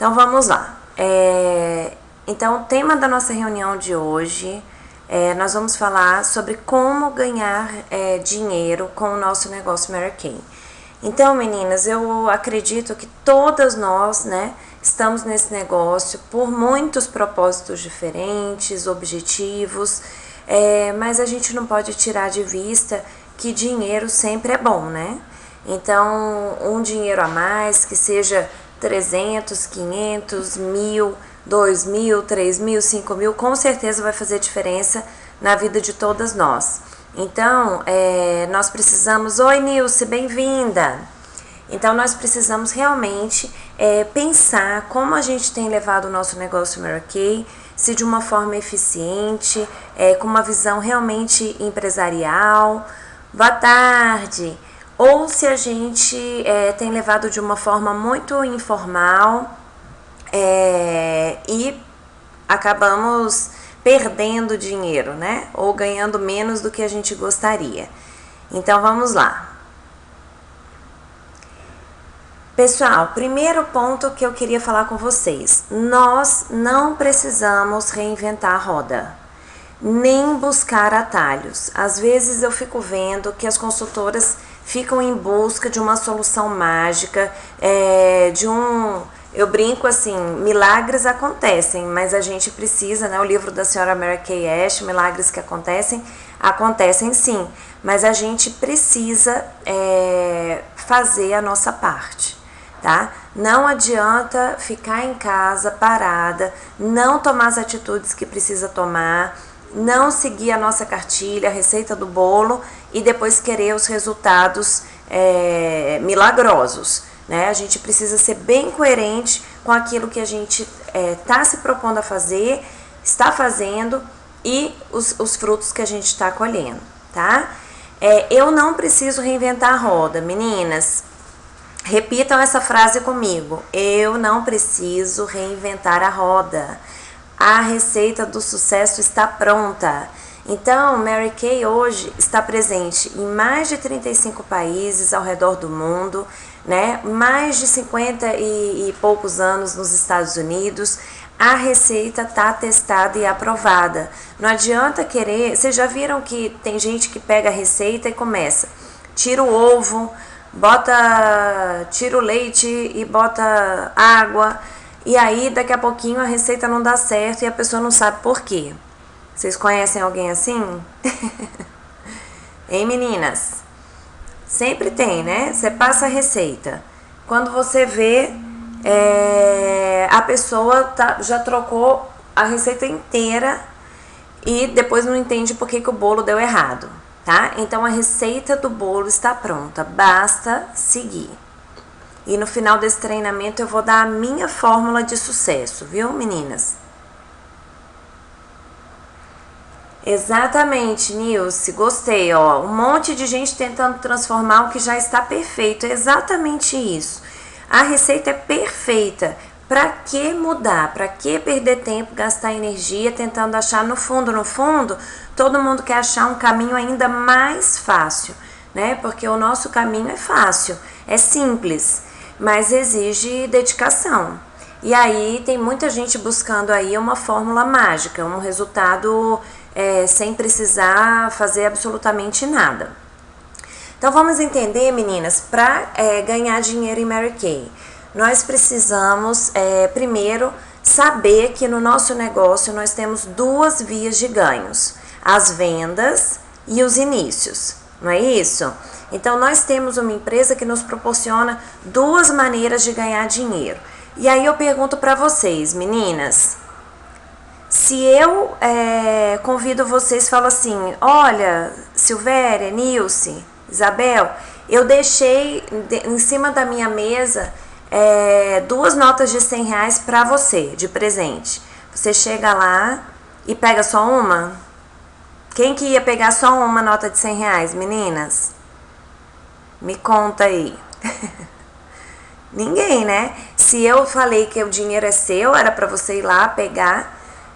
Então vamos lá. Então o tema da nossa reunião de hoje nós vamos falar sobre como ganhar dinheiro com o nosso negócio Mary Kay. Então, meninas, eu acredito que todas nós, né, estamos nesse negócio por muitos propósitos diferentes, objetivos, mas a gente não pode tirar de vista que dinheiro sempre é bom, né? Então, um dinheiro a mais, que seja 300, 500, 1.000, 2.000, 3.000, 5.000, com certeza vai fazer diferença na vida de todas nós. Então, nós precisamos... Oi, Nilce, bem-vinda! Então, nós precisamos realmente pensar como a gente tem levado o nosso negócio Mary Kay, se de uma forma eficiente, com uma visão realmente empresarial. Boa tarde! Ou se a gente tem levado de uma forma muito informal e acabamos perdendo dinheiro, né? Ou ganhando menos do que a gente gostaria. Então vamos lá. Pessoal, primeiro ponto que eu queria falar com vocês. Nós não precisamos reinventar a roda, nem buscar atalhos. Às vezes eu fico vendo que as consultoras ficam em busca de uma solução mágica, eu brinco assim, milagres acontecem, mas a gente precisa, né? O livro da senhora Mary Kay Ash, Milagres que acontecem sim, mas a gente precisa fazer a nossa parte, tá? Não adianta ficar em casa parada, não tomar as atitudes que precisa tomar, não seguir a nossa cartilha, a receita do bolo e depois querer os resultados milagrosos, né? A gente precisa ser bem coerente com aquilo que a gente está se propondo a fazer, está fazendo e os frutos que a gente está colhendo, tá? Eu não preciso reinventar a roda, meninas. Repitam essa frase comigo. Eu não preciso reinventar a roda. A receita do sucesso está pronta. Então, Mary Kay hoje está presente em mais de 35 países ao redor do mundo, né? Mais de 50 e poucos anos nos Estados Unidos. A receita está testada e aprovada. Não adianta querer... Vocês já viram que tem gente que pega a receita e começa. Tira o ovo, tira o leite e bota água. E aí, daqui a pouquinho, a receita não dá certo e a pessoa não sabe por quê. Vocês conhecem alguém assim? Hein, meninas? Sempre tem, né? Você passa a receita. Quando você vê, a pessoa já trocou a receita inteira e depois não entende por que o bolo deu errado, tá? Então, a receita do bolo está pronta. Basta seguir. E no final desse treinamento eu vou dar a minha fórmula de sucesso, viu, meninas? Exatamente, Nilce, gostei, ó. Um monte de gente tentando transformar o que já está perfeito, é exatamente isso. A receita é perfeita. Pra que mudar? Pra que perder tempo, gastar energia tentando achar no fundo, todo mundo quer achar um caminho ainda mais fácil, né? Porque o nosso caminho é fácil, é simples, mas exige dedicação. E aí tem muita gente buscando aí uma fórmula mágica, um resultado sem precisar fazer absolutamente nada. Então vamos entender, meninas, para ganhar dinheiro em Mary Kay, nós precisamos primeiro saber que no nosso negócio nós temos duas vias de ganhos, as vendas e os inícios, não é isso? Então nós temos uma empresa que nos proporciona duas maneiras de ganhar dinheiro. E aí eu pergunto para vocês, meninas, se eu convido vocês, falo assim, olha, Silvéria, Nilce, Isabel, eu deixei em cima da minha mesa duas notas de R$100 para você, de presente. Você chega lá e pega só uma? Quem que ia pegar só uma nota de R$100, meninas? Me conta aí. Ninguém, né? Se eu falei que o dinheiro é seu, era para você ir lá pegar,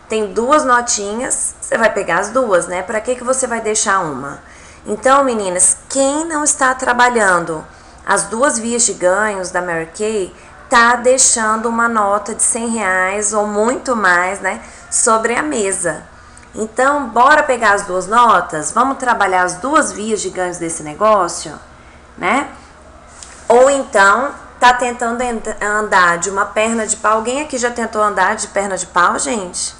tem duas notinhas, você vai pegar as duas, né? Para que você vai deixar uma? Então, meninas, quem não está trabalhando as duas vias de ganhos da Mary Kay tá deixando uma nota de R$100 ou muito mais, né, sobre a mesa. Então, bora pegar as duas notas? Vamos trabalhar as duas vias de ganhos desse negócio, né? Ou então, tá tentando andar de uma perna de pau. Alguém aqui já tentou andar de perna de pau, gente?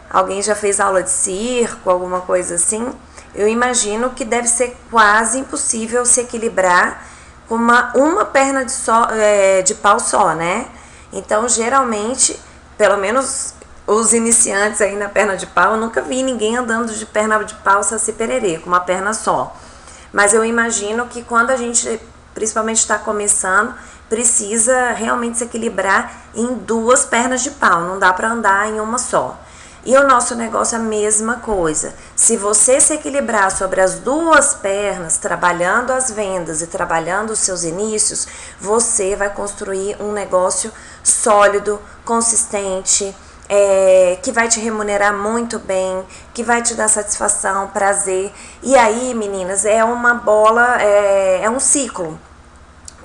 Alguém já fez aula de circo, alguma coisa assim? Eu imagino que deve ser quase impossível se equilibrar com uma perna de pau só, né? Então, geralmente, pelo menos os iniciantes aí na perna de pau, eu nunca vi ninguém andando de perna de pau saci pererê, com uma perna só. Mas eu imagino que quando a gente, principalmente está começando, precisa realmente se equilibrar em duas pernas de pau, não dá para andar em uma só. E o nosso negócio é a mesma coisa. Se você se equilibrar sobre as duas pernas, trabalhando as vendas e trabalhando os seus inícios, você vai construir um negócio sólido, consistente, que vai te remunerar muito bem, que vai te dar satisfação, prazer. E aí, meninas, é uma bola, é um ciclo.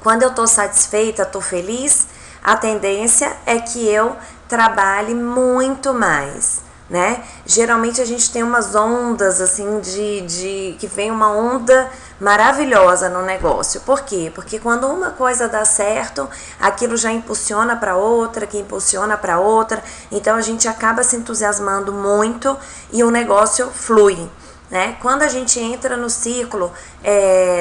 Quando eu tô satisfeita, tô feliz, a tendência é que eu trabalhe muito mais, né? Geralmente a gente tem umas ondas assim que vem uma onda maravilhosa no negócio. Por quê? Porque quando uma coisa dá certo, aquilo já impulsiona para outra, que impulsiona para outra. Então a gente acaba se entusiasmando muito e o negócio flui. Né? Quando a gente entra no ciclo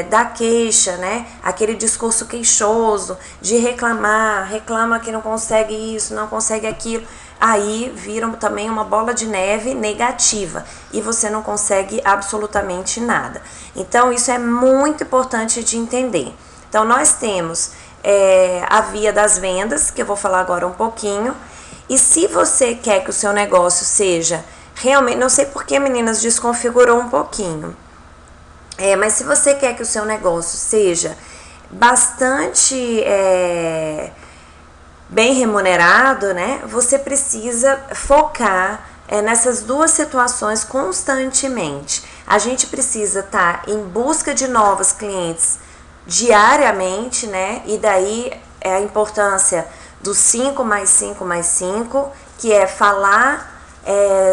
da queixa, né? Aquele discurso queixoso de reclama que não consegue isso, não consegue aquilo, aí vira também uma bola de neve negativa e você não consegue absolutamente nada. Então isso é muito importante de entender. Então nós temos a via das vendas, que eu vou falar agora um pouquinho, e se você quer que o seu negócio seja realmente, não sei porque, meninas, desconfigurou um pouquinho. Mas se você quer que o seu negócio seja bastante bem remunerado, né? Você precisa focar nessas duas situações constantemente. A gente precisa estar em busca de novos clientes diariamente, né? E daí a importância do 5 mais 5 mais 5, que é falar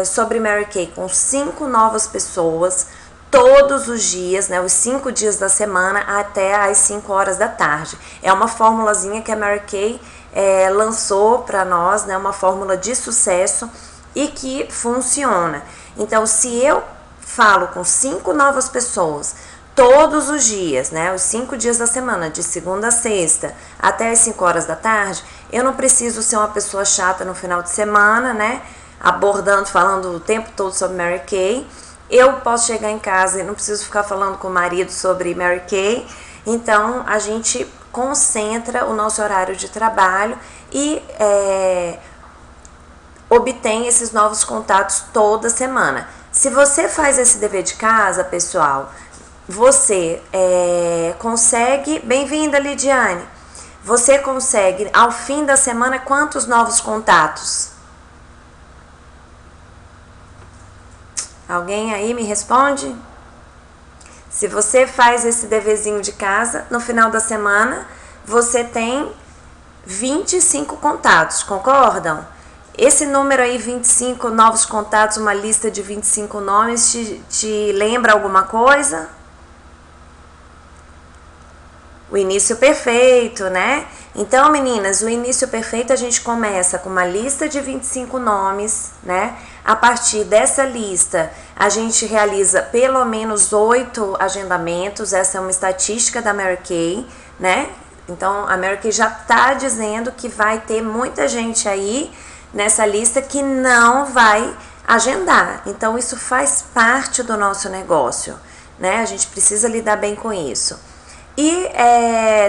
sobre Mary Kay com 5 novas pessoas todos os dias, né, os 5 dias da semana até às 5 horas da tarde. É uma formulazinha que a Mary Kay lançou para nós, né, uma fórmula de sucesso e que funciona. Então, se eu falo com 5 novas pessoas todos os dias, né, os 5 dias da semana, de segunda a sexta, até as 5 horas da tarde, eu não preciso ser uma pessoa chata no final de semana, né, abordando, falando o tempo todo sobre Mary Kay. Eu posso chegar em casa e não preciso ficar falando com o marido sobre Mary Kay. Então, a gente concentra o nosso horário de trabalho e obtém esses novos contatos toda semana. Se você faz esse dever de casa, pessoal, você consegue... Bem-vinda, Lidiane! Você consegue, ao fim da semana, quantos novos contatos? Alguém aí me responde? Se você faz esse deverzinho de casa, no final da semana, você tem 25 contatos, concordam? Esse número aí, 25 novos contatos, uma lista de 25 nomes, te lembra alguma coisa? O início perfeito, né? Então, meninas, o início perfeito a gente começa com uma lista de 25 nomes, né? A partir dessa lista, a gente realiza pelo menos 8 agendamentos. Essa é uma estatística da Mary Kay, né? Então, a Mary Kay já tá dizendo que vai ter muita gente aí nessa lista que não vai agendar. Então, isso faz parte do nosso negócio, né? A gente precisa lidar bem com isso. E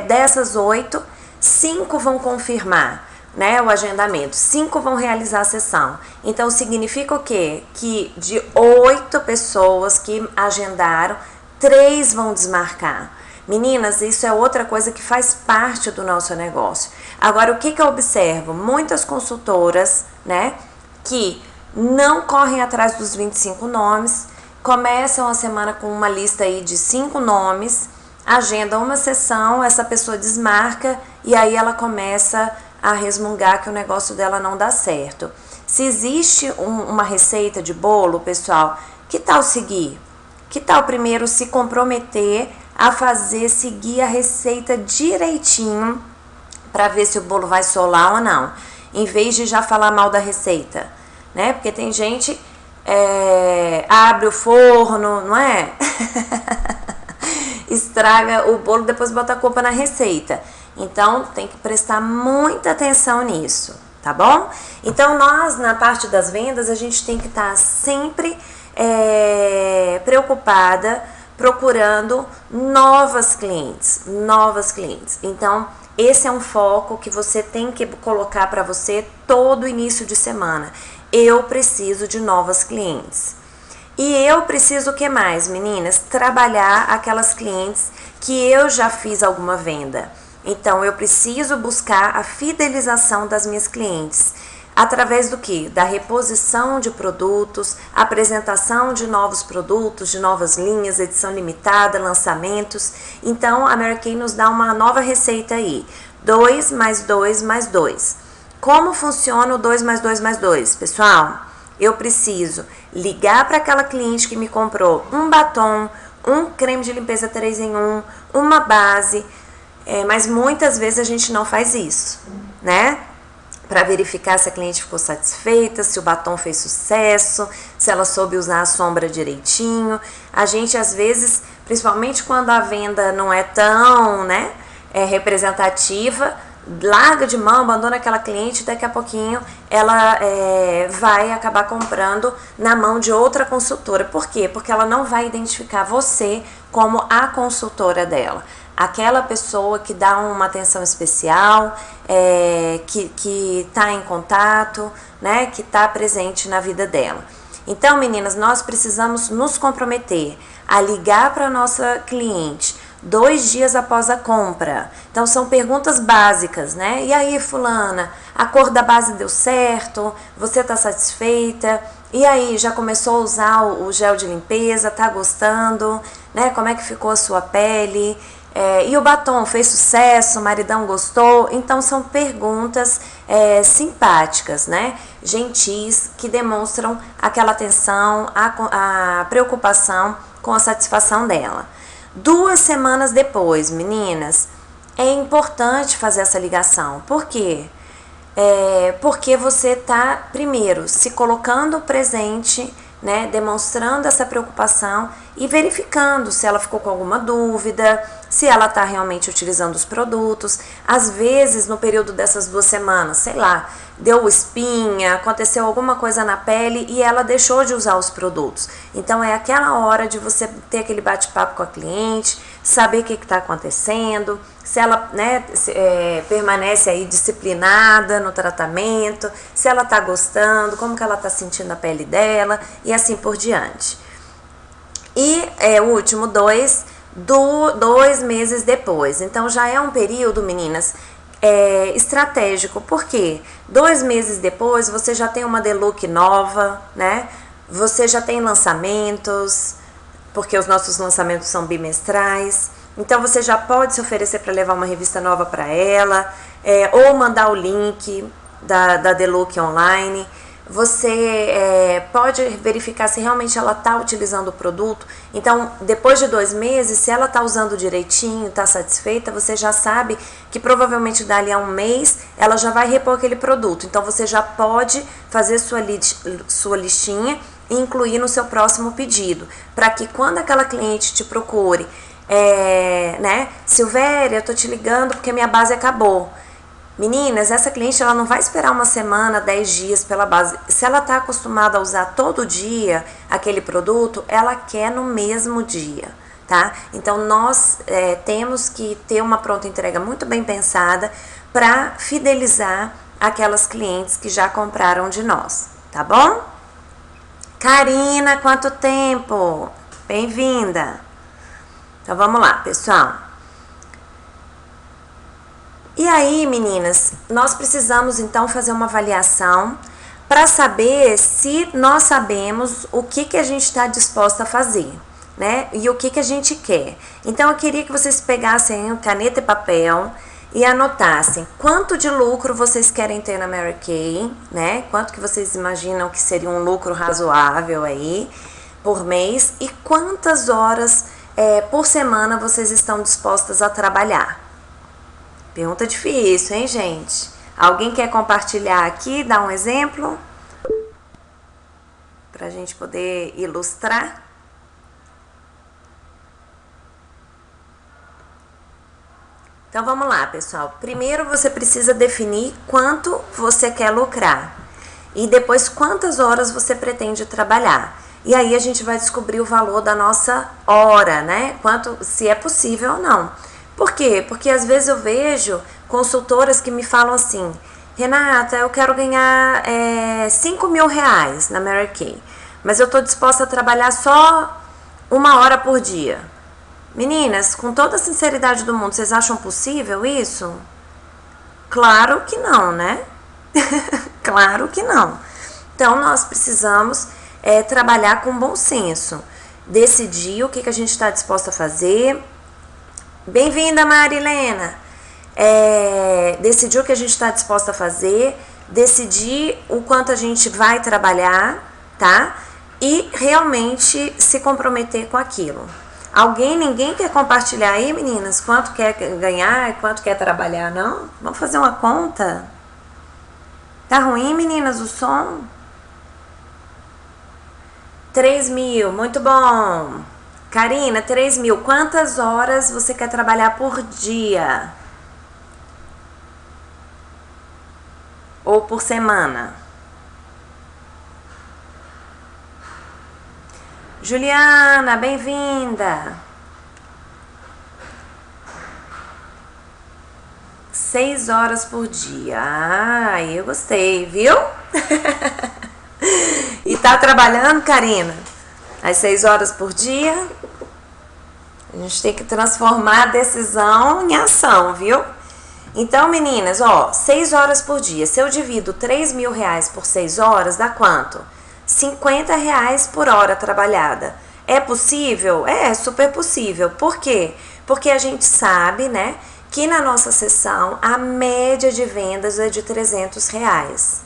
dessas 8, 5 vão confirmar, né, o agendamento, 5 vão realizar a sessão. Então significa o quê? Que de 8 pessoas que agendaram, 3 vão desmarcar. Meninas, isso é outra coisa que faz parte do nosso negócio. Agora, o que eu observo? Muitas consultoras, né, que não correm atrás dos 25 nomes, começam a semana com uma lista aí de 5 nomes, agenda uma sessão, essa pessoa desmarca e aí ela começa a resmungar que o negócio dela não dá certo. Se existe uma receita de bolo, pessoal, que tal seguir? Que tal primeiro se comprometer a seguir a receita direitinho para ver se o bolo vai solar ou não, em vez de já falar mal da receita, né? Porque tem gente abre o forno, não é? Estraga o bolo, depois bota a culpa na receita. Então tem que prestar muita atenção nisso, tá bom? Então nós, na parte das vendas, a gente tem que estar sempre preocupada, procurando novas clientes. Então esse é um foco que você tem que colocar para você todo início de semana. Eu preciso de novas clientes. E eu preciso o que mais, meninas? Trabalhar aquelas clientes que eu já fiz alguma venda. Então, eu preciso buscar a fidelização das minhas clientes. Através do que? Da reposição de produtos, apresentação de novos produtos, de novas linhas, edição limitada, lançamentos. Então, a Mary Kay nos dá uma nova receita aí. 2 mais 2 mais 2. Como funciona o 2 mais 2 mais 2, pessoal? Eu preciso ligar para aquela cliente que me comprou um batom, um creme de limpeza 3 em 1, uma base, mas muitas vezes a gente não faz isso, né? Para verificar se a cliente ficou satisfeita, se o batom fez sucesso, se ela soube usar a sombra direitinho. A gente às vezes, principalmente quando a venda não é tão, representativa, larga de mão, abandona aquela cliente, daqui a pouquinho ela vai acabar comprando na mão de outra consultora. Por quê? Porque ela não vai identificar você como a consultora dela. Aquela pessoa que dá uma atenção especial, que está em contato, né, que está presente na vida dela. Então, meninas, nós precisamos nos comprometer a ligar para a nossa cliente 2 dias após a compra. Então, são perguntas básicas, né? E aí, fulana, a cor da base deu certo? Você está satisfeita? E aí, já começou a usar o gel de limpeza? Tá gostando? Né? Como é que ficou a sua pele? E o batom fez sucesso? O maridão gostou? Então, são perguntas simpáticas, né? Gentis, que demonstram aquela atenção, a preocupação com a satisfação dela. 2 semanas depois, meninas, é importante fazer essa ligação. Por quê? Porque você está, primeiro, se colocando presente, né, demonstrando essa preocupação e verificando se ela ficou com alguma dúvida, se ela está realmente utilizando os produtos. Às vezes, no período dessas 2 semanas, sei lá, deu espinha, aconteceu alguma coisa na pele e ela deixou de usar os produtos. Então, é aquela hora de você ter aquele bate-papo com a cliente, saber o que está acontecendo, se ela, né, permanece aí disciplinada no tratamento, se ela está gostando, como que ela está sentindo a pele dela e assim por diante. E o último 2 meses depois. Então, já é um período, meninas, estratégico. Por quê? 2 meses depois, você já tem uma The-Look nova, né? Você já tem lançamentos, porque os nossos lançamentos são bimestrais. Então, você já pode se oferecer para levar uma revista nova para ela, ou mandar o link da The-Look online. Você pode verificar se realmente ela está utilizando o produto. Então, depois de 2 meses, se ela está usando direitinho, está satisfeita, você já sabe que provavelmente dali a 1 mês ela já vai repor aquele produto. Então, você já pode fazer sua listinha e incluir no seu próximo pedido, para que quando aquela cliente te procure, Silvéria, eu tô te ligando porque minha base acabou. Meninas, essa cliente ela não vai esperar 1 semana, 10 dias pela base. Se ela está acostumada a usar todo dia aquele produto, ela quer no mesmo dia, tá? Então, nós temos que ter uma pronta entrega muito bem pensada para fidelizar aquelas clientes que já compraram de nós, tá bom? Karina, quanto tempo? Bem-vinda! Então, vamos lá, pessoal. E aí, meninas, nós precisamos então fazer uma avaliação para saber se nós sabemos o que a gente está disposta a fazer, né? E o que a gente quer. Então, eu queria que vocês pegassem caneta e papel e anotassem quanto de lucro vocês querem ter na Mary Kay, né? Quanto que vocês imaginam que seria um lucro razoável aí por mês e quantas horas por semana vocês estão dispostas a trabalhar. Pergunta difícil, hein, gente? Alguém quer compartilhar aqui, dar um exemplo? Pra gente poder ilustrar. Então vamos lá, pessoal. Primeiro você precisa definir quanto você quer lucrar e depois quantas horas você pretende trabalhar. E aí a gente vai descobrir o valor da nossa hora, né? Quanto, se é possível ou não. Por quê? Porque às vezes eu vejo consultoras que me falam assim: Renata, eu quero ganhar 5 mil reais na Mary Kay, mas eu estou disposta a trabalhar só 1 hora por dia. Meninas, com toda a sinceridade do mundo, vocês acham possível isso? Claro que não, né? Claro que não. Então, nós precisamos trabalhar com bom senso. Decidir o que a gente está disposta a fazer. Bem-vinda, Marilena. Decidir o que a gente está disposta a fazer. Decidir o quanto a gente vai trabalhar, tá? E realmente se comprometer com aquilo. Ninguém quer compartilhar aí, meninas? Quanto quer ganhar e quanto quer trabalhar, não? Vamos fazer uma conta? Tá ruim, meninas, o som? 3 mil, muito bom. Karina, 3 mil. Quantas horas você quer trabalhar por dia? Ou por semana? Juliana, bem-vinda. 6 horas por dia. Ah, eu gostei, viu? E tá trabalhando, Karina? Às 6 horas por dia? A gente tem que transformar a decisão em ação, viu? Então, meninas, 6 horas por dia. Se eu divido 3 mil reais por 6 horas, dá quanto? 50 reais por hora trabalhada. É possível? É super possível. Por quê? Porque a gente sabe, né, que na nossa sessão a média de vendas é de 300 reais.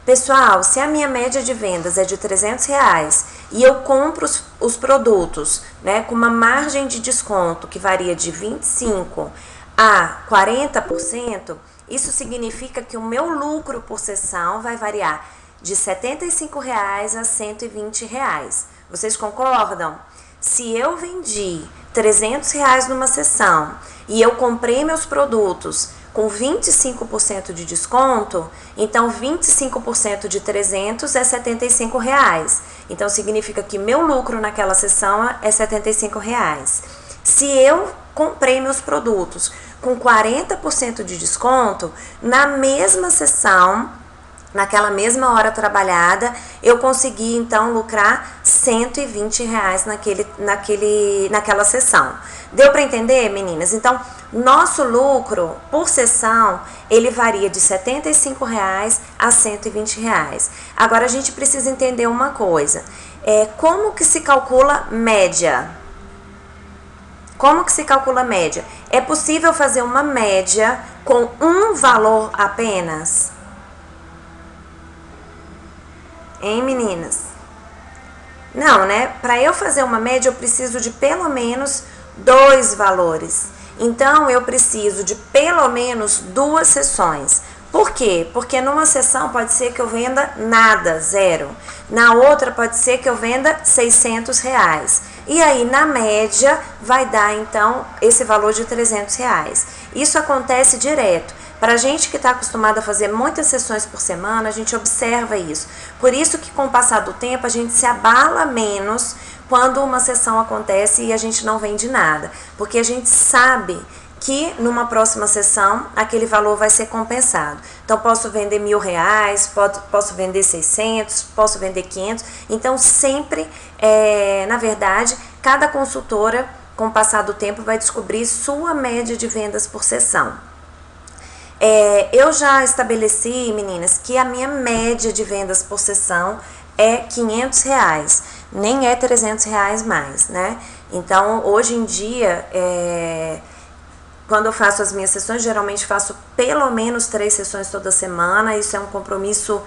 Pessoal, se a minha média de vendas é de 300 reais e eu compro os produtos, né, com uma margem de desconto que varia de 25% a 40%, isso significa que o meu lucro por sessão vai variar de R$ 75 reais a R$ 120 reais. Vocês concordam? Se eu vendi 300 reais numa sessão e eu comprei meus produtos com 25% de desconto, então 25% de 300 é R$ 75 reais. Então significa que meu lucro naquela sessão é R$ 75 reais. Se eu comprei meus produtos com 40% de desconto, na mesma sessão, naquela mesma hora trabalhada, eu consegui então lucrar R$ 120 reais naquela sessão. Deu para entender, meninas? Então, nosso lucro por sessão, ele varia de R$ 75 reais a R$ 120 reais. Agora, a gente precisa entender uma coisa. Como que se calcula média? Como que se calcula média? É possível fazer uma média com um valor apenas? Hein, meninas? Não, né? Para eu fazer uma média, eu preciso de pelo menos 2 valores. Então, eu preciso de pelo menos 2 sessões. Por quê? Porque numa sessão pode ser que eu venda nada, 0. Na outra pode ser que eu venda R$ 600 reais. E aí, na média, vai dar, então, esse valor de R$ 300 reais. Isso acontece direto. Para a gente que está acostumado a fazer muitas sessões por semana, a gente observa isso. Por isso que com o passar do tempo a gente se abala menos quando uma sessão acontece e a gente não vende nada. Porque a gente sabe que numa próxima sessão aquele valor vai ser compensado. Então posso vender R$ 1.000, posso vender 600, posso vender 500. Então sempre, na verdade, cada consultora com o passar do tempo vai descobrir sua média de vendas por sessão. Eu já estabeleci, meninas, que a minha média de vendas por sessão é R$ 500 reais, nem é R$ 300 reais mais, né? Então, hoje em dia, quando eu faço as minhas sessões, geralmente faço pelo menos 3 sessões toda semana. Isso é um compromisso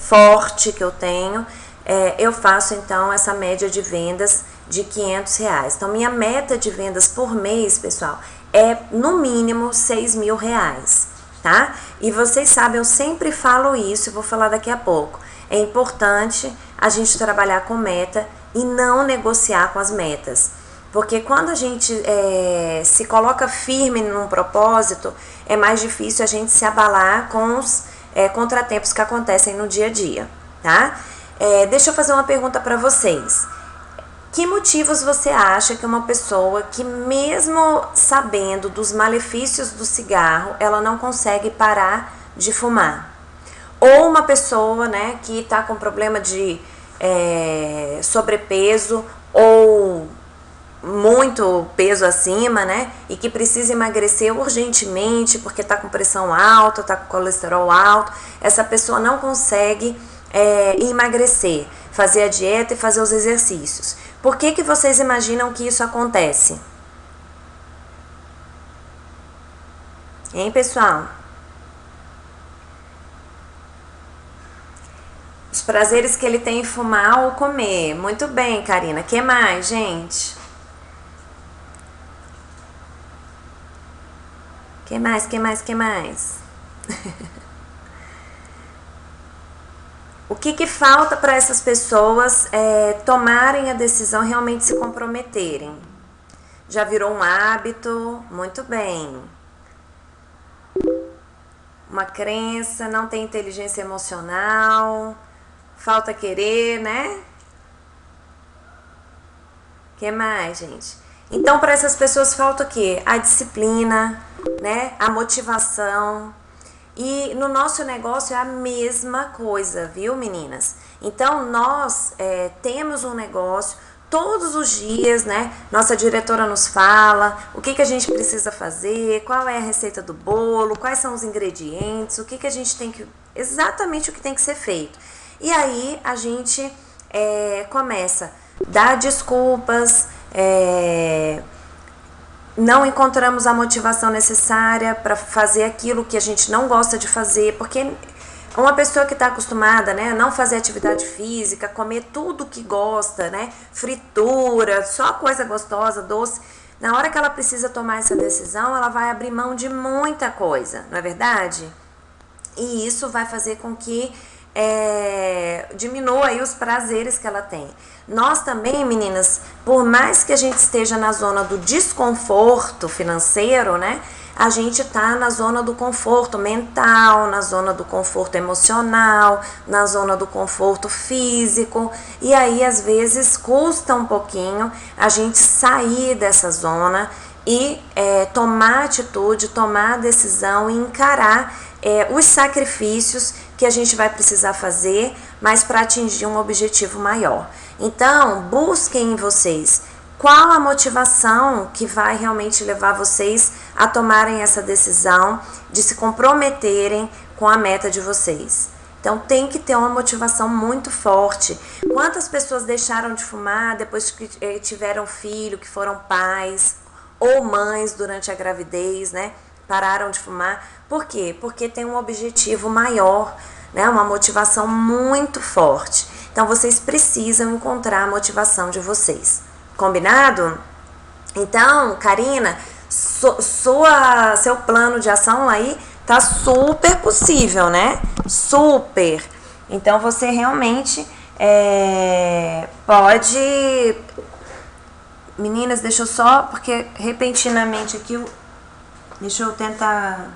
forte que eu tenho. Eu faço então essa média de vendas de R$500. Então minha meta de vendas por mês, pessoal, é no mínimo R$6.000, tá? E vocês sabem, eu sempre falo isso e vou falar daqui a pouco. É importante a gente trabalhar com meta e não negociar com as metas. Porque quando a gente se coloca firme num propósito, é mais difícil a gente se abalar com os contratempos que acontecem no dia a dia, tá? Deixa eu fazer uma pergunta para vocês. Que motivos você acha que uma pessoa que, mesmo sabendo dos malefícios do cigarro, ela não consegue parar de fumar? Ou uma pessoa, né, que está com problema de sobrepeso ou muito peso acima, né, e que precisa emagrecer urgentemente porque está com pressão alta, está com colesterol alto, essa pessoa não consegue emagrecer, fazer a dieta e fazer os exercícios. Por que vocês imaginam que isso acontece? Hein, pessoal? Os prazeres que ele tem em fumar ou comer. Muito bem, Karina. Que mais, gente? Que mais? O que falta para essas pessoas tomarem a decisão, realmente se comprometerem? Já virou um hábito? Muito bem. Uma crença, não tem inteligência emocional, falta querer, né? Que mais, gente? Então, para essas pessoas falta o quê? A disciplina, né? A motivação. E no nosso negócio é a mesma coisa, viu, meninas? Então, nós temos um negócio todos os dias, né? Nossa diretora nos fala o que a gente precisa fazer, qual é a receita do bolo, quais são os ingredientes, o que a gente tem que... Exatamente o que tem que ser feito. E aí, a gente começa a dar desculpas, não encontramos a motivação necessária para fazer aquilo que a gente não gosta de fazer, porque uma pessoa que está acostumada, né, a não fazer atividade física, comer tudo que gosta, né, fritura, só coisa gostosa, doce, na hora que ela precisa tomar essa decisão, ela vai abrir mão de muita coisa, não é verdade? E isso vai fazer com que diminua aí os prazeres que ela tem. Nós também, meninas, por mais que a gente esteja na zona do desconforto financeiro, né, a gente tá na zona do conforto mental, na zona do conforto emocional, na zona do conforto físico, e aí às vezes custa um pouquinho a gente sair dessa zona e tomar atitude, tomar a decisão e encarar os sacrifícios que a gente vai precisar fazer, mas para atingir um objetivo maior. Então, busquem em vocês qual a motivação que vai realmente levar vocês a tomarem essa decisão de se comprometerem com a meta de vocês. Então, tem que ter uma motivação muito forte. Quantas pessoas deixaram de fumar depois que tiveram filho, que foram pais ou mães durante a gravidez, né? Pararam de fumar. Por quê? Porque tem um objetivo maior, né? Uma motivação muito forte. Então, vocês precisam encontrar a motivação de vocês. Combinado? Então, Karina, seu plano de ação aí tá super possível, né? Super. Então, você realmente pode... Meninas, deixa eu só... Porque repentinamente aqui... Deixa eu tentar...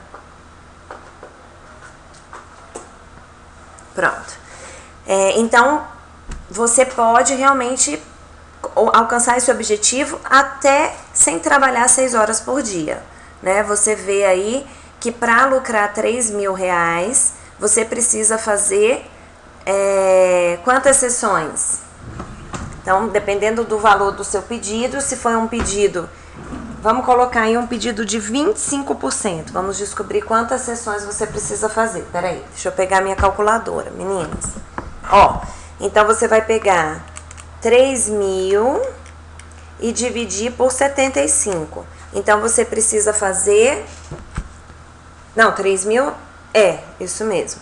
Pronto. Então, você pode realmente alcançar esse objetivo até sem trabalhar 6 horas por dia, né? Você vê aí que para lucrar R$3.000, você precisa fazer quantas sessões? Então, dependendo do valor do seu pedido, se for um pedido... Vamos colocar aí um pedido de 25%. Vamos descobrir quantas sessões você precisa fazer. Peraí, deixa eu pegar minha calculadora, meninas. Ó, então você vai pegar 3.000 e dividir por 75. Então, você precisa fazer... Não, 3 mil... isso mesmo.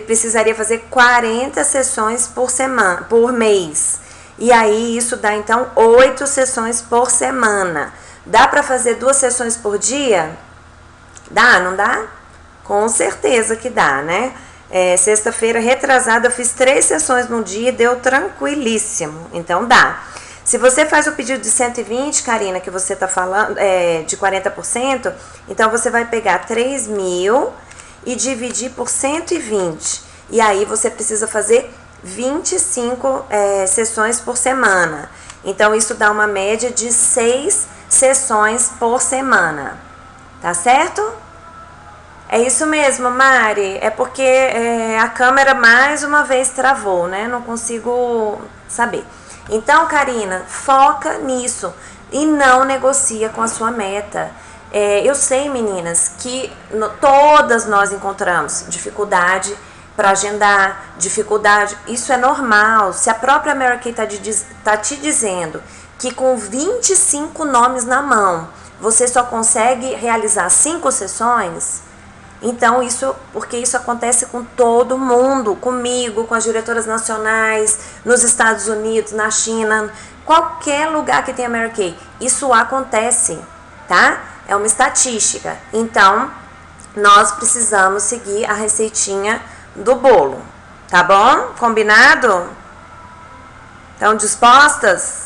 Precisaria fazer 40 sessões por semana, por mês. E aí, isso dá, então, 8 sessões por semana. Dá para fazer 2 sessões por dia? Dá, não dá? Com certeza que dá, né? Sexta-feira retrasada eu fiz 3 sessões no dia e deu tranquilíssimo. Então, dá. Se você faz o pedido de 120, Karina, que você tá falando, de 40%, então você vai pegar 3 mil e dividir por 120. E aí você precisa fazer 25 sessões por semana. Então, isso dá uma média de 6 sessões por semana. Tá certo? É isso mesmo, Mari. É porque a câmera mais uma vez travou, né? Não consigo saber. Então, Karina, foca nisso e não negocia com a sua meta. Eu sei, meninas, que todas nós encontramos dificuldade para agendar, dificuldade. Isso é normal. Se a própria Mary Kay tá te dizendo que com 25 nomes na mão você só consegue realizar 5 sessões, então porque isso acontece com todo mundo, comigo, com as diretoras nacionais, nos Estados Unidos, na China, qualquer lugar que tenha Mary Kay, isso acontece, tá? É uma estatística. Então, nós precisamos seguir a receitinha do bolo, tá bom? Combinado? Estão dispostas?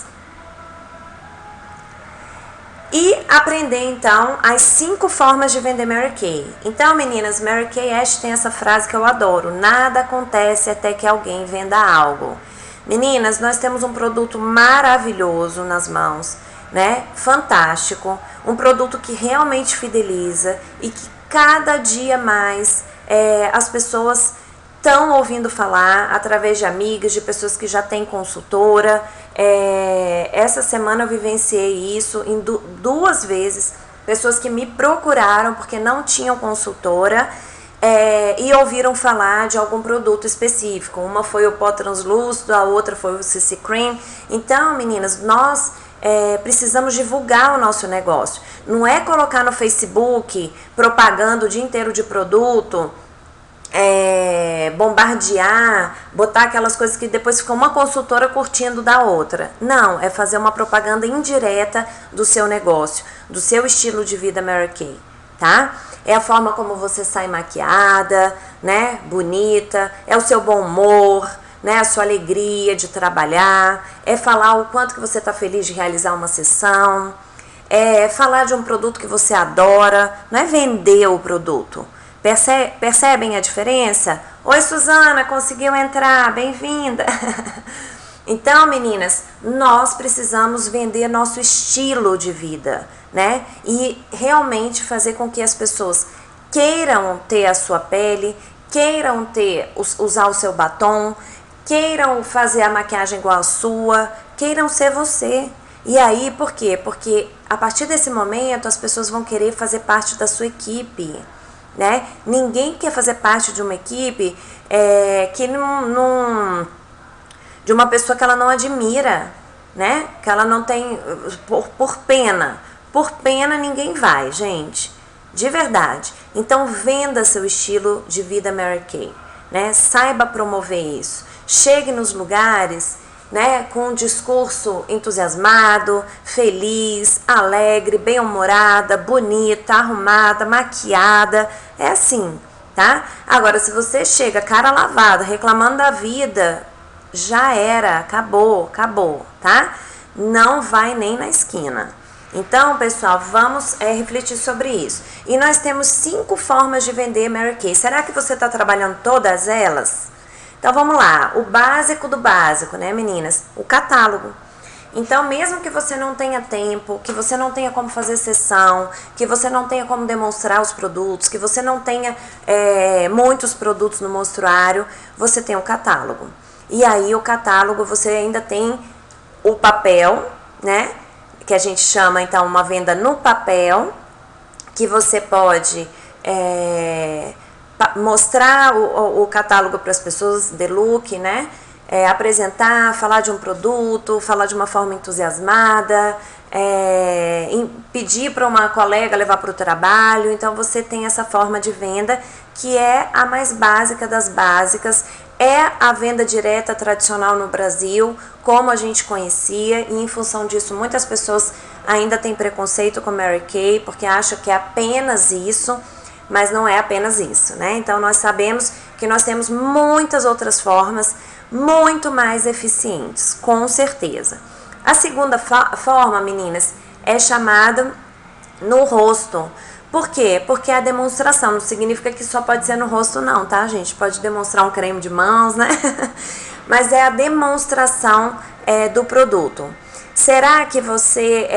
E aprender, então, as 5 formas de vender Mary Kay. Então, meninas, Mary Kay Ash tem essa frase que eu adoro: nada acontece até que alguém venda algo. Meninas, nós temos um produto maravilhoso nas mãos, né? Fantástico. Um produto que realmente fideliza e que cada dia mais as pessoas estão ouvindo falar através de amigas, de pessoas que já têm consultora. Essa semana eu vivenciei isso em 2 vezes, pessoas que me procuraram porque não tinham consultora e ouviram falar de algum produto específico. Uma foi o pó translúcido, a outra foi o CC Cream. Então, meninas, nós precisamos divulgar o nosso negócio. Não é colocar no Facebook propaganda o dia inteiro de produto, bombardear, botar aquelas coisas que depois fica uma consultora curtindo da outra. Não, é fazer uma propaganda indireta do seu negócio, do seu estilo de vida Mary Kay, tá? É a forma como você sai maquiada, né, bonita, é o seu bom humor, né, a sua alegria de trabalhar, é falar o quanto que você está feliz de realizar uma sessão, é falar de um produto que você adora, não é vender o produto. Percebem a diferença? Oi, Suzana, conseguiu entrar, bem-vinda. Então, meninas, nós precisamos vender nosso estilo de vida, né? E realmente fazer com que as pessoas queiram ter a sua pele, queiram usar o seu batom, queiram fazer a maquiagem igual a sua, queiram ser você. E aí, por quê? Porque a partir desse momento as pessoas vão querer fazer parte da sua equipe, né? Ninguém quer fazer parte de uma equipe de uma pessoa que ela não admira, né? Que ela não tem, por pena. Por pena ninguém vai, gente. De verdade. Então venda seu estilo de vida Mary Kay, né? Saiba promover isso. Chegue nos lugares, né, com um discurso entusiasmado, feliz, alegre, bem-humorada, bonita, arrumada, maquiada. É assim, tá? Agora, se você chega cara lavada, reclamando da vida, já era, acabou, tá? Não vai nem na esquina. Então, pessoal, vamos refletir sobre isso. E nós temos 5 formas de vender Mary Kay. Será que você está trabalhando todas elas? Então, vamos lá. O básico do básico, né, meninas? O catálogo. Então, mesmo que você não tenha tempo, que você não tenha como fazer sessão, que você não tenha como demonstrar os produtos, que você não tenha muitos produtos no mostruário, você tem o catálogo. E aí, o catálogo, você ainda tem o papel, né? Que a gente chama, então, uma venda no papel, que você pode mostrar o catálogo para as pessoas, de look, né? apresentar, falar de um produto, falar de uma forma entusiasmada, pedir para uma colega levar para o trabalho. Então você tem essa forma de venda que é a mais básica das básicas, é a venda direta tradicional no Brasil, como a gente conhecia, e em função disso muitas pessoas ainda têm preconceito com Mary Kay, porque acham que é apenas isso, mas não é apenas isso, né? Então nós sabemos que nós temos muitas outras formas muito mais eficientes, com certeza. A segunda forma, meninas, é chamada no rosto. Por quê? Porque a demonstração não significa que só pode ser no rosto não, tá, gente? Pode demonstrar um creme de mãos, né? Mas é a demonstração do produto. Será que você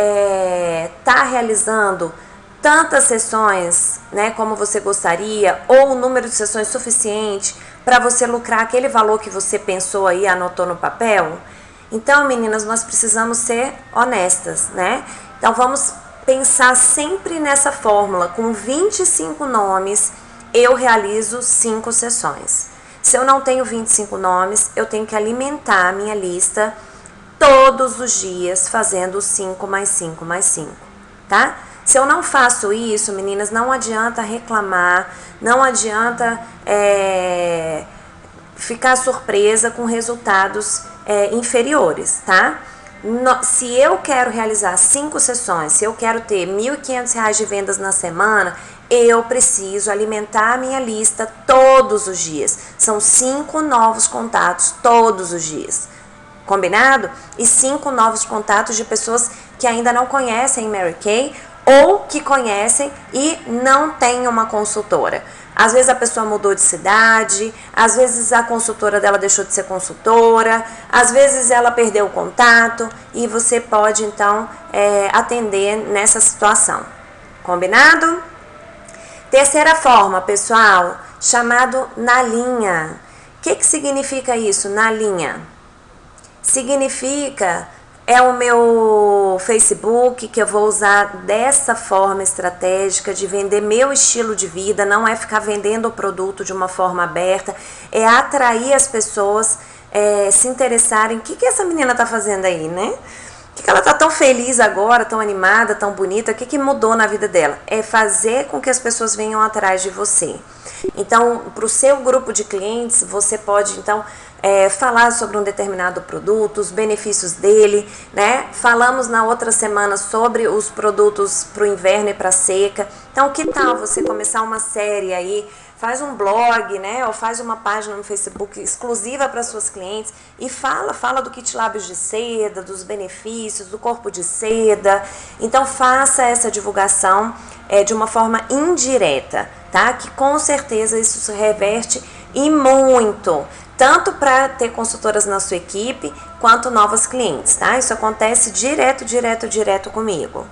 está realizando tantas sessões, né, como você gostaria, ou o número de sessões suficiente para você lucrar aquele valor que você pensou aí, anotou no papel? Então, meninas, nós precisamos ser honestas, né? Então, vamos pensar sempre nessa fórmula. Com 25 nomes, eu realizo 5 sessões. Se eu não tenho 25 nomes, eu tenho que alimentar a minha lista todos os dias, fazendo 5 mais 5 mais 5, tá? Se eu não faço isso, meninas, não adianta reclamar, não adianta ficar surpresa com resultados inferiores, tá? Se eu quero realizar 5 sessões, se eu quero ter R$ 1.500 de vendas na semana, eu preciso alimentar a minha lista todos os dias. São 5 novos contatos todos os dias. Combinado? E 5 novos contatos de pessoas que ainda não conhecem Mary Kay ou que conhecem e não têm uma consultora. Às vezes a pessoa mudou de cidade, às vezes a consultora dela deixou de ser consultora, às vezes ela perdeu o contato e você pode então atender nessa situação. Combinado? Terceira forma, pessoal, chamado na linha. O que significa isso, na linha? Significa o meu Facebook, que eu vou usar dessa forma estratégica de vender meu estilo de vida, não é ficar vendendo o produto de uma forma aberta, é atrair as pessoas, se interessarem, o que essa menina tá fazendo aí, né? Por que ela tá tão feliz agora, tão animada, tão bonita? O que mudou na vida dela? É fazer com que as pessoas venham atrás de você. Então, para o seu grupo de clientes, você pode, então, falar sobre um determinado produto, os benefícios dele, né? Falamos na outra semana sobre os produtos para o inverno e para a seca. Então, que tal você começar uma série aí, faz um blog, né? Ou faz uma página no Facebook exclusiva para suas clientes e fala do kit lábios de seda, dos benefícios, do corpo de seda. Então, faça essa divulgação de uma forma indireta, tá? Que com certeza isso se reverte e muito, tanto para ter consultoras na sua equipe, quanto novas clientes, tá? Isso acontece direto comigo.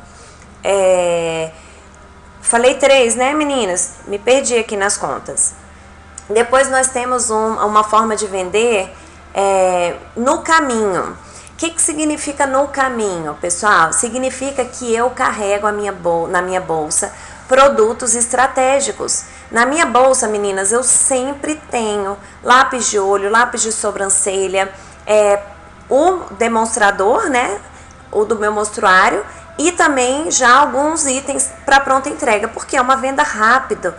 Falei 3, né, meninas? Me perdi aqui nas contas. Depois nós temos uma forma de vender no caminho. O que significa no caminho, pessoal? Significa que eu carrego na minha bolsa produtos estratégicos. Na minha bolsa, meninas, eu sempre tenho lápis de olho, lápis de sobrancelha, o demonstrador, né, o do meu mostruário, e também já alguns itens para pronta entrega, porque é uma venda rápida,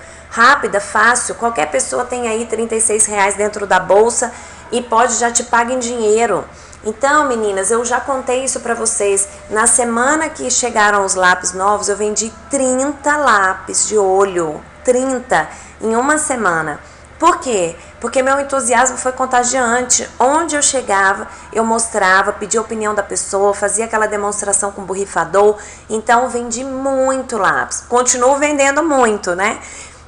fácil. Qualquer pessoa tem aí R$36 dentro da bolsa e já te paga em dinheiro. Então, meninas, eu já contei isso para vocês. Na semana que chegaram os lápis novos, eu vendi 30 lápis de olho. 30 em uma semana. Por quê? Porque meu entusiasmo foi contagiante. Onde eu chegava, eu mostrava, pedia a opinião da pessoa, fazia aquela demonstração com borrifador. Então, eu vendi muito lápis. Continuo vendendo muito, né?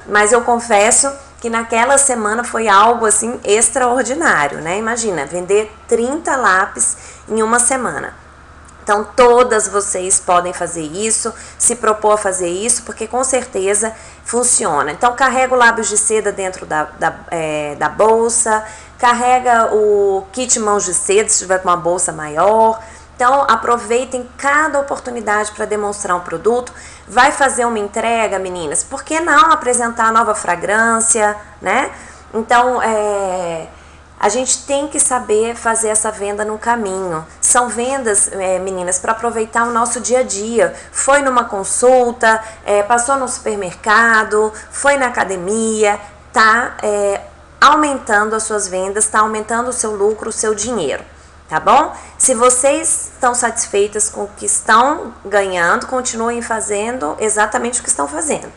Mas eu confesso que naquela semana foi algo assim extraordinário, né? Imagina, vender 30 lápis em uma semana. Então, todas vocês podem fazer isso, se propor a fazer isso, porque com certeza funciona. Então, carrega o lábios de seda dentro da bolsa, carrega o kit mãos de seda, se tiver com uma bolsa maior. Então, aproveitem cada oportunidade para demonstrar um produto. Vai fazer uma entrega, meninas? Por que não apresentar a nova fragrância, né? Então, A gente tem que saber fazer essa venda no caminho. São vendas, meninas, para aproveitar o nosso dia a dia. Foi numa consulta, passou no supermercado, foi na academia, tá aumentando as suas vendas, tá aumentando o seu lucro, o seu dinheiro. Tá bom? Se vocês estão satisfeitas com o que estão ganhando, continuem fazendo exatamente o que estão fazendo.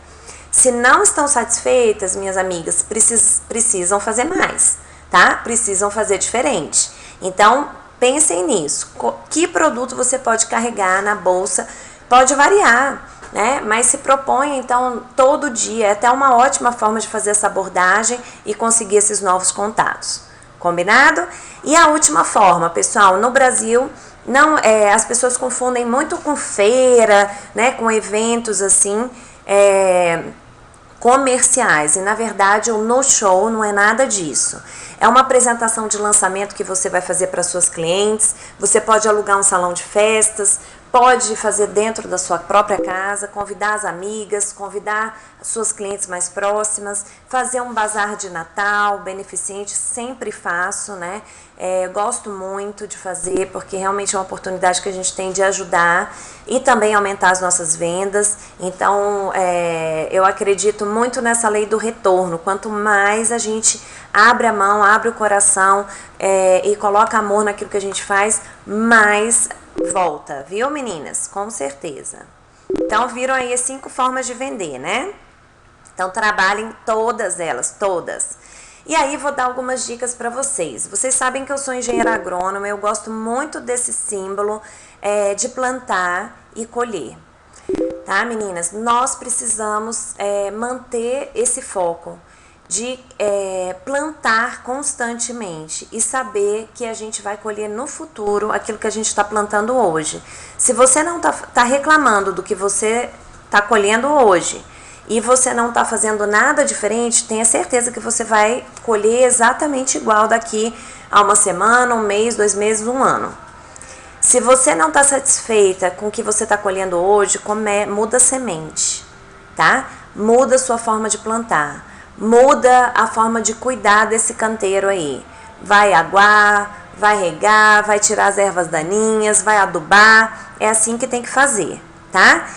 Se não estão satisfeitas, minhas amigas, precisam fazer mais, tá? Precisam fazer diferente. Então, pensem nisso. Que produto você pode carregar na bolsa? Pode variar, né? Mas se propõe, então, todo dia. É até uma ótima forma de fazer essa abordagem e conseguir esses novos contatos. Combinado? E a última forma, pessoal, no Brasil, as pessoas confundem muito com feira, né, com eventos assim, comerciais. E na verdade o No Show não é nada disso. É uma apresentação de lançamento que você vai fazer para suas clientes. Você pode alugar um salão de festas, pode fazer dentro da sua própria casa, convidar as amigas, convidar as suas clientes mais próximas, fazer um bazar de Natal, beneficente, sempre faço, né? Gosto muito de fazer, porque realmente é uma oportunidade que a gente tem de ajudar e também aumentar as nossas vendas. Então, eu acredito muito nessa lei do retorno. Quanto mais a gente abre a mão, abre o coração e coloca amor naquilo que a gente faz, mais volta, viu, meninas? Com certeza. Então, viram aí as 5 formas de vender, né? Então, trabalhem todas elas, todas. E aí, vou dar algumas dicas para vocês. Vocês sabem que eu sou engenheira agrônoma, eu gosto muito desse símbolo de plantar e colher. Tá, meninas? Nós precisamos manter esse foco de plantar constantemente e saber que a gente vai colher no futuro aquilo que a gente está plantando hoje. Se você não tá reclamando do que você está colhendo hoje e você não está fazendo nada diferente, tenha certeza que você vai colher exatamente igual daqui a uma semana, um mês, 2 meses, 1 ano. Se você não está satisfeita com o que você está colhendo hoje, muda a semente, tá? Muda a sua forma de plantar. Muda a forma de cuidar desse canteiro aí. Vai aguar, vai regar, vai tirar as ervas daninhas, vai adubar. É assim que tem que fazer, tá?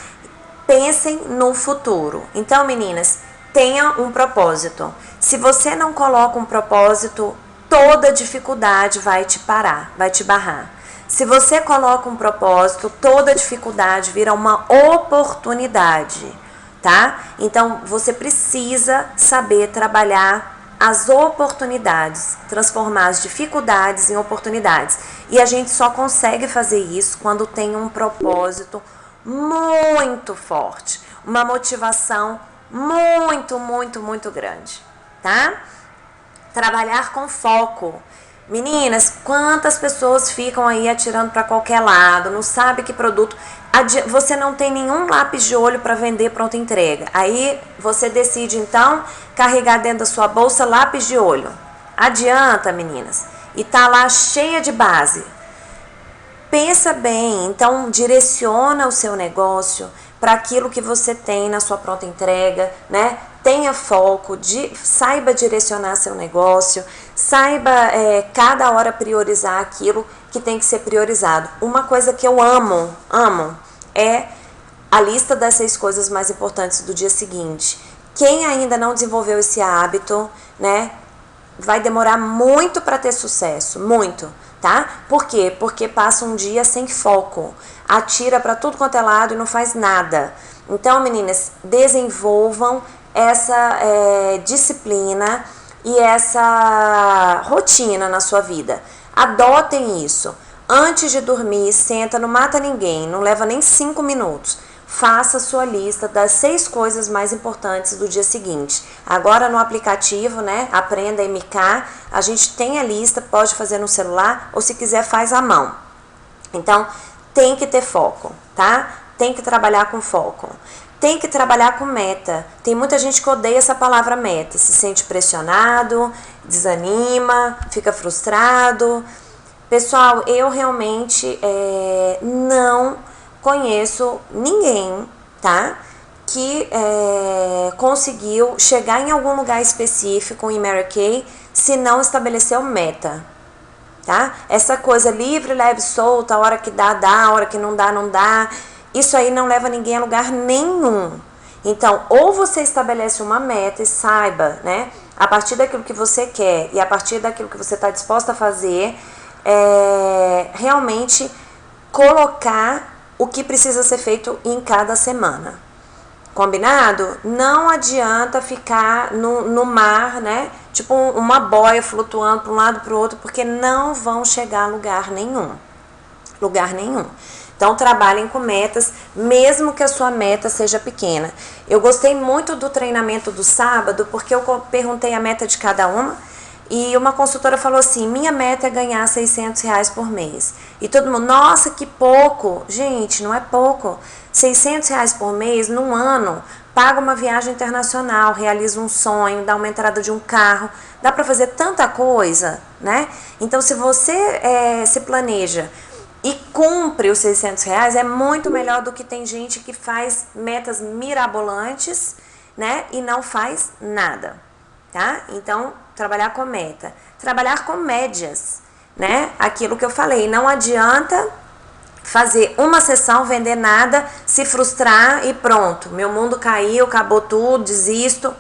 Pensem no futuro. Então, meninas, tenha um propósito. Se você não coloca um propósito, toda dificuldade vai te parar, vai te barrar. Se você coloca um propósito, toda dificuldade vira uma oportunidade. Tá? Então, você precisa saber trabalhar as oportunidades, transformar as dificuldades em oportunidades. E a gente só consegue fazer isso quando tem um propósito muito forte, uma motivação muito, muito, muito grande, tá? Trabalhar com foco. Meninas, quantas pessoas ficam aí atirando para qualquer lado, não sabe que produto, você não tem nenhum lápis de olho para vender pronta entrega. Aí você decide então carregar dentro da sua bolsa lápis de olho. Adianta, meninas, e tá lá cheia de base. Pensa bem, então direciona o seu negócio para aquilo que você tem na sua pronta entrega, né? Tenha foco, saiba direcionar seu negócio, saiba cada hora priorizar aquilo que tem que ser priorizado. Uma coisa que eu amo é a lista das 6 coisas mais importantes do dia seguinte. Quem ainda não desenvolveu esse hábito, né, vai demorar muito para ter sucesso, muito, tá? Por quê? Porque passa um dia sem foco, atira para tudo quanto é lado e não faz nada. Então, meninas, desenvolvam essa disciplina e essa rotina na sua vida. Adotem isso. Antes de dormir, senta, não mata ninguém, não leva nem 5 minutos. Faça a sua lista das 6 coisas mais importantes do dia seguinte. Agora no aplicativo, né, Aprenda MK, a gente tem a lista, pode fazer no celular ou se quiser faz à mão. Então, tem que ter foco, tá? Tem que trabalhar com foco. Tem que trabalhar com meta. Tem muita gente que odeia essa palavra meta, se sente pressionado, desanima, fica frustrado. Pessoal, eu realmente não conheço ninguém, tá? Que conseguiu chegar em algum lugar específico em Mary Kay se não estabeleceu meta, tá? Essa coisa livre, leve, solta, a hora que dá, dá, a hora que não dá, não dá, isso aí não leva ninguém a lugar nenhum. Então, ou você estabelece uma meta e saiba, né, a partir daquilo que você quer e a partir daquilo que você está disposta a fazer, realmente colocar o que precisa ser feito em cada semana. Combinado? Não adianta ficar no mar, né? Tipo uma boia flutuando para um lado para o outro, porque não vão chegar a lugar nenhum. Lugar nenhum. Então, trabalhem com metas, mesmo que a sua meta seja pequena. Eu gostei muito do treinamento do sábado, porque eu perguntei a meta de cada uma, e uma consultora falou assim, minha meta é ganhar R$600 por mês. E todo mundo, nossa, que pouco. Gente, não é pouco. R$600 por mês, num ano, paga uma viagem internacional, realiza um sonho, dá uma entrada de um carro. Dá para fazer tanta coisa, né? Então, se você se planeja e cumpre os R$600, é muito melhor do que tem gente que faz metas mirabolantes, né? E não faz nada, tá? Então, trabalhar com meta. Trabalhar com médias, né? Aquilo que eu falei, não adianta fazer uma sessão, vender nada, se frustrar e pronto. Meu mundo caiu, acabou tudo, desisto.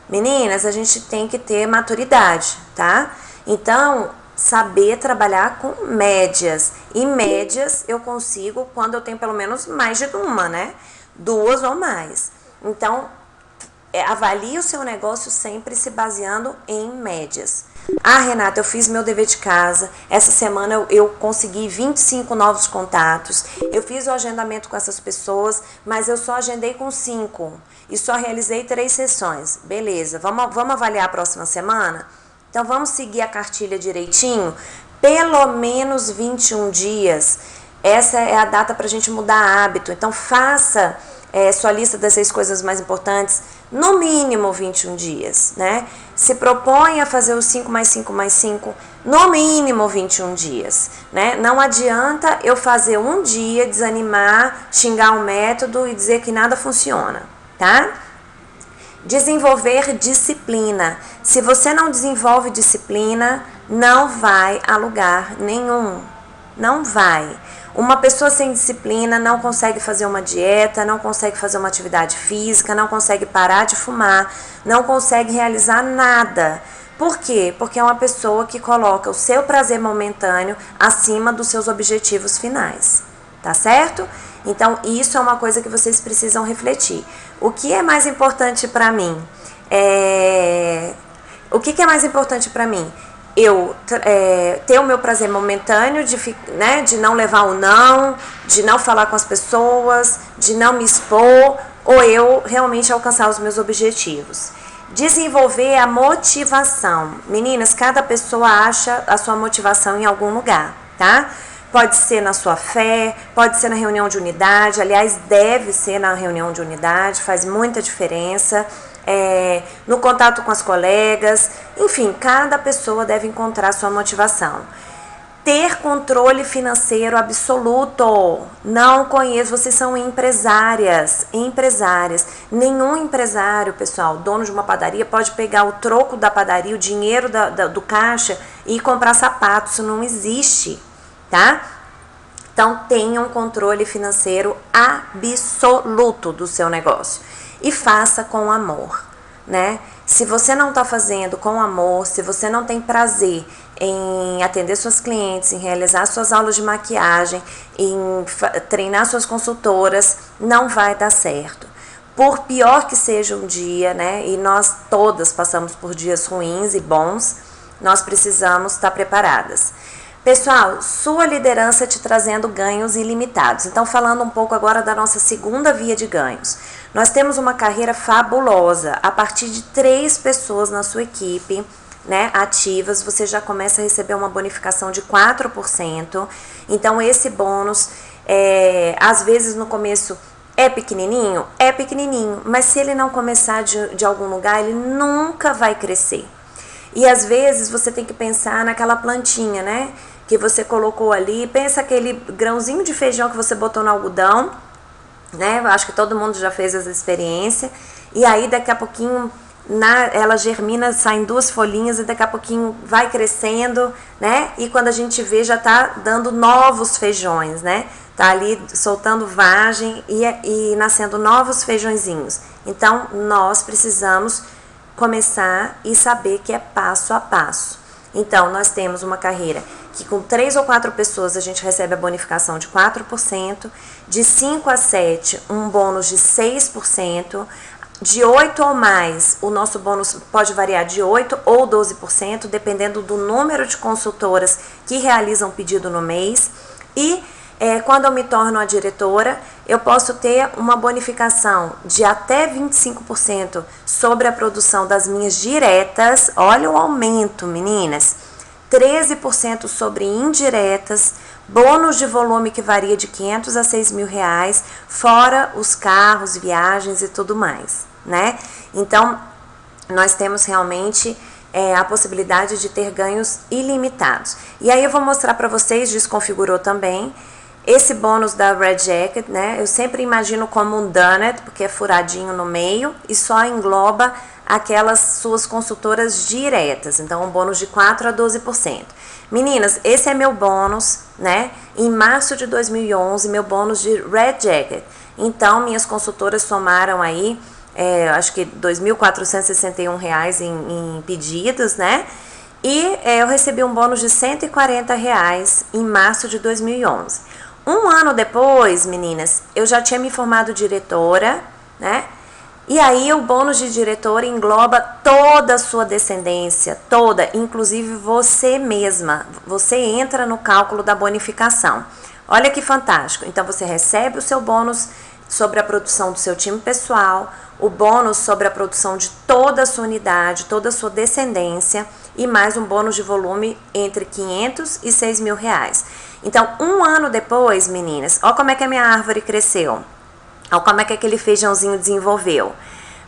Meninas, a gente tem que ter maturidade, tá? Então, saber trabalhar com médias. E médias eu consigo quando eu tenho pelo menos mais de uma, né? 2 ou mais. Então, avalie o seu negócio sempre se baseando em médias. Ah, Renata, eu fiz meu dever de casa. Essa semana eu consegui 25 novos contatos. Eu fiz o agendamento com essas pessoas, mas eu só agendei com 5. E só realizei 3 sessões. Beleza, vamos avaliar a próxima semana? Então, vamos seguir a cartilha direitinho? Pelo menos 21 dias. Essa é a data para a gente mudar hábito. Então, faça sua lista das 6 coisas mais importantes, no mínimo 21 dias, né? Se propõe a fazer os 5 mais 5 mais 5, no mínimo 21 dias, né? Não adianta eu fazer um dia, desanimar, xingar o método e dizer que nada funciona, tá? Desenvolver disciplina. Se você não desenvolve disciplina, não vai a lugar nenhum. Não vai. Uma pessoa sem disciplina não consegue fazer uma dieta, não consegue fazer uma atividade física, não consegue parar de fumar, não consegue realizar nada. Por quê? Porque é uma pessoa que coloca o seu prazer momentâneo acima dos seus objetivos finais. Tá certo? Então, isso é uma coisa que vocês precisam refletir. O que é mais importante para mim? O que é mais importante para mim? Eu ter o meu prazer momentâneo de não levar o não, de não falar com as pessoas, de não me expor, ou eu realmente alcançar os meus objetivos. Desenvolver a motivação. Meninas, cada pessoa acha a sua motivação em algum lugar, tá? Pode ser na sua fé, pode ser na reunião de unidade, aliás, deve ser na reunião de unidade, faz muita diferença. No contato com as colegas, enfim, cada pessoa deve encontrar sua motivação. Ter controle financeiro absoluto. Não conheço, vocês são empresárias. Nenhum empresário, pessoal, dono de uma padaria, pode pegar o troco da padaria, o dinheiro do caixa e comprar sapato. Isso não existe, tá? Então, tenha um controle financeiro absoluto do seu negócio. E faça com amor, né? Se você não está fazendo com amor, se você não tem prazer em atender suas clientes, em realizar suas aulas de maquiagem, em treinar suas consultoras, não vai dar certo. Por pior que seja um dia, né? E nós todas passamos por dias ruins e bons, nós precisamos estar preparadas. Pessoal, sua liderança te trazendo ganhos ilimitados. Então, falando um pouco agora da nossa segunda via de ganhos. Nós temos uma carreira fabulosa. A partir de 3 pessoas na sua equipe, né, ativas, você já começa a receber uma bonificação de 4%. Então, esse bônus, às vezes no começo é pequenininho, mas se ele não começar de algum lugar, ele nunca vai crescer. E às vezes você tem que pensar naquela plantinha, né, que você colocou ali, pensa aquele grãozinho de feijão que você botou no algodão, né, eu acho que todo mundo já fez essa experiência, e aí daqui a pouquinho ela germina, saem 2 folhinhas e daqui a pouquinho vai crescendo, né? E quando a gente vê, já tá dando novos feijões, né? Tá ali soltando vagem e nascendo novos feijõezinhos. Então, nós precisamos começar e saber que é passo a passo. Então, nós temos uma carreira que com 3 ou 4 pessoas a gente recebe a bonificação de 4%, de 5 a 7, um bônus de 6%, de 8 ou mais, o nosso bônus pode variar de 8 ou 12%, dependendo do número de consultoras que realizam pedido no mês. E quando eu me torno a diretora, eu posso ter uma bonificação de até 25% sobre a produção das minhas diretas. Olha o aumento, meninas. 13% sobre indiretas, bônus de volume que varia de 500 a 6 mil reais, fora os carros, viagens e tudo mais, né? Então, nós temos realmente a possibilidade de ter ganhos ilimitados. E aí eu vou mostrar para vocês, desconfigurou também, esse bônus da Red Jacket, né? Eu sempre imagino como um donut, porque é furadinho no meio e só engloba aquelas suas consultoras diretas. Então, um bônus de 4 a 12%. Meninas, esse é meu bônus, né? Em março de 2011, meu bônus de Red Jacket. Então, minhas consultoras somaram aí, acho que R$ 2.461 em pedidos, né? E eu recebi um bônus de R$ 140 em março de 2011. Um ano depois, meninas, eu já tinha me formado diretora, né? E aí o bônus de diretora engloba toda a sua descendência, toda, inclusive você mesma. Você entra no cálculo da bonificação. Olha que fantástico. Então você recebe o seu bônus sobre a produção do seu time pessoal, o bônus sobre a produção de toda a sua unidade, toda a sua descendência e mais um bônus de volume entre 500 e 6 mil reais. Então, um ano depois, meninas, olha como é que a minha árvore cresceu. Olha como é que aquele feijãozinho desenvolveu.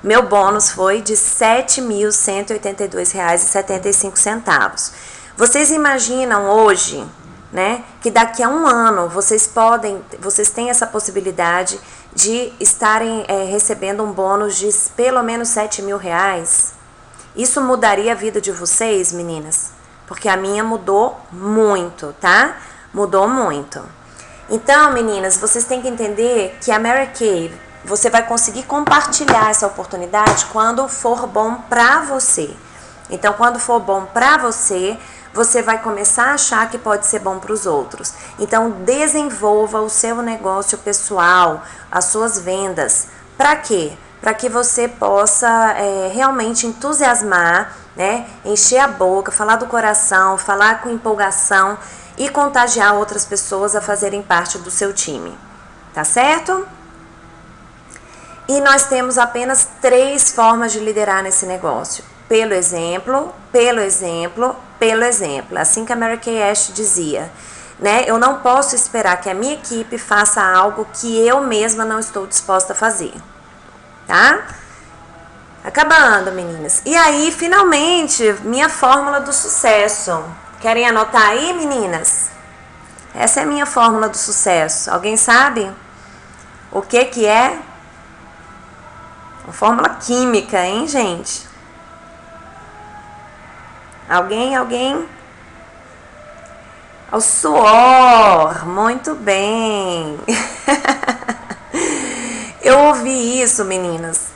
Meu bônus foi de R$ 7.182,75. Vocês imaginam hoje, né, que daqui a um ano vocês têm essa possibilidade de estarem recebendo um bônus de pelo menos 7 mil reais? Isso mudaria a vida de vocês, meninas? Porque a minha mudou muito, tá? Mudou muito. Então, meninas, vocês têm que entender que a Mary Kay, você vai conseguir compartilhar essa oportunidade quando for bom pra você. Então, quando for bom pra você, você vai começar a achar que pode ser bom para os outros. Então, desenvolva o seu negócio pessoal, as suas vendas. Para quê? Para que você possa realmente entusiasmar, né? Encher a boca, falar do coração, falar com empolgação e contagiar outras pessoas a fazerem parte do seu time. Tá certo? E nós temos apenas 3 formas de liderar nesse negócio. Pelo exemplo, pelo exemplo, pelo exemplo. Assim que a Mary Kay Ash dizia, né? Eu não posso esperar que a minha equipe faça algo que eu mesma não estou disposta a fazer. Tá? Acabando, meninas. E aí, finalmente, minha fórmula do sucesso. Querem anotar aí, meninas? Essa é a minha fórmula do sucesso. Alguém sabe o que é? Uma fórmula química, hein, gente? Alguém? O suor. Muito bem. Eu ouvi isso, meninas,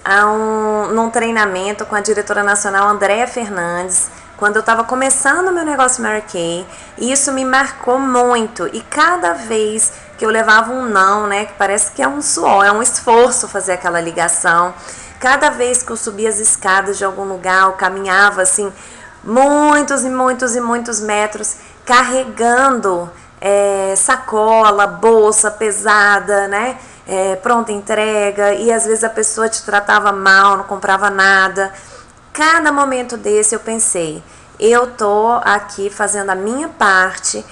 num treinamento com a diretora nacional Andréa Fernandes, quando eu estava começando o meu negócio Mary Kay, e isso me marcou muito. E cada vez que eu levava um não, né, que parece que é um suor, é um esforço fazer aquela ligação, cada vez que eu subia as escadas de algum lugar, eu caminhava assim, muitos e muitos e muitos metros, carregando sacola, bolsa pesada, né? Pronta entrega, e às vezes a pessoa te tratava mal, não comprava nada. Cada momento desse eu pensei, eu tô aqui fazendo a minha parte,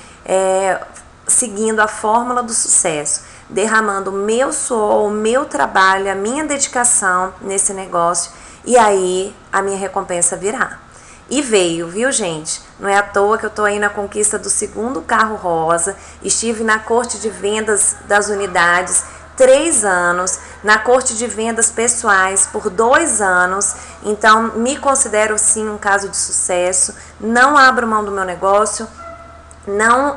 seguindo a fórmula do sucesso, derramando o meu suor, o meu trabalho, a minha dedicação nesse negócio, e aí a minha recompensa virá. E veio, viu, gente? Não é à toa que eu tô aí na conquista do 2º carro rosa, estive na corte de vendas das unidades, 3 anos, na corte de vendas pessoais por 2 anos, então me considero sim um caso de sucesso, não abro mão do meu negócio, não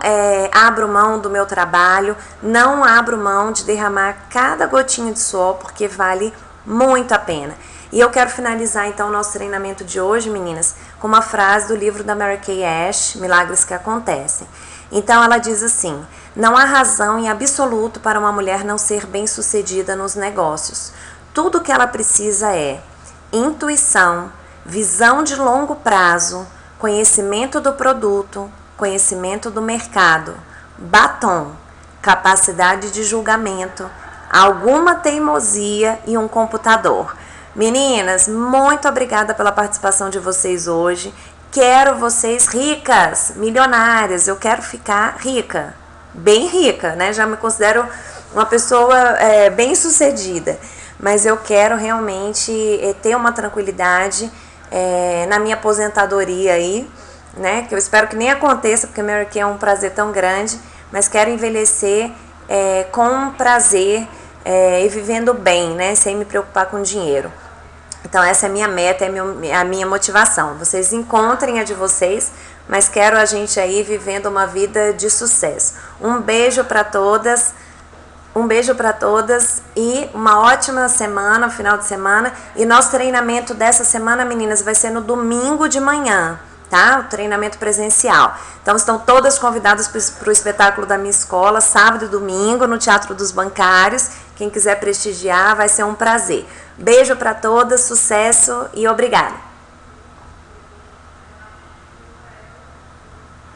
abro mão do meu trabalho, não abro mão de derramar cada gotinha de suor, porque vale muito a pena. E eu quero finalizar então o nosso treinamento de hoje, meninas, com uma frase do livro da Mary Kay Ash, Milagres que Acontecem. Então ela diz assim: não há razão em absoluto para uma mulher não ser bem-sucedida nos negócios. Tudo o que ela precisa é intuição, visão de longo prazo, conhecimento do produto, conhecimento do mercado, batom, capacidade de julgamento, alguma teimosia e um computador. Meninas, muito obrigada pela participação de vocês hoje. Quero vocês ricas, milionárias. Eu quero ficar rica, bem rica, né? Já me considero uma pessoa bem sucedida, mas eu quero realmente ter uma tranquilidade na minha aposentadoria aí, né? Que eu espero que nem aconteça, porque Mary Kay é um prazer tão grande, mas quero envelhecer com prazer e vivendo bem, né? Sem me preocupar com dinheiro. Então essa é a minha meta, é a minha motivação. Vocês encontrem a de vocês, mas quero a gente aí vivendo uma vida de sucesso. Um beijo para todas. Um beijo para todas e uma ótima semana, final de semana. E nosso treinamento dessa semana, meninas, vai ser no domingo de manhã, tá? O treinamento presencial. Então estão todas convidadas para o espetáculo da minha escola, sábado e domingo, no Teatro dos Bancários. Quem quiser prestigiar, vai ser um prazer. Beijo para todas, sucesso e obrigada!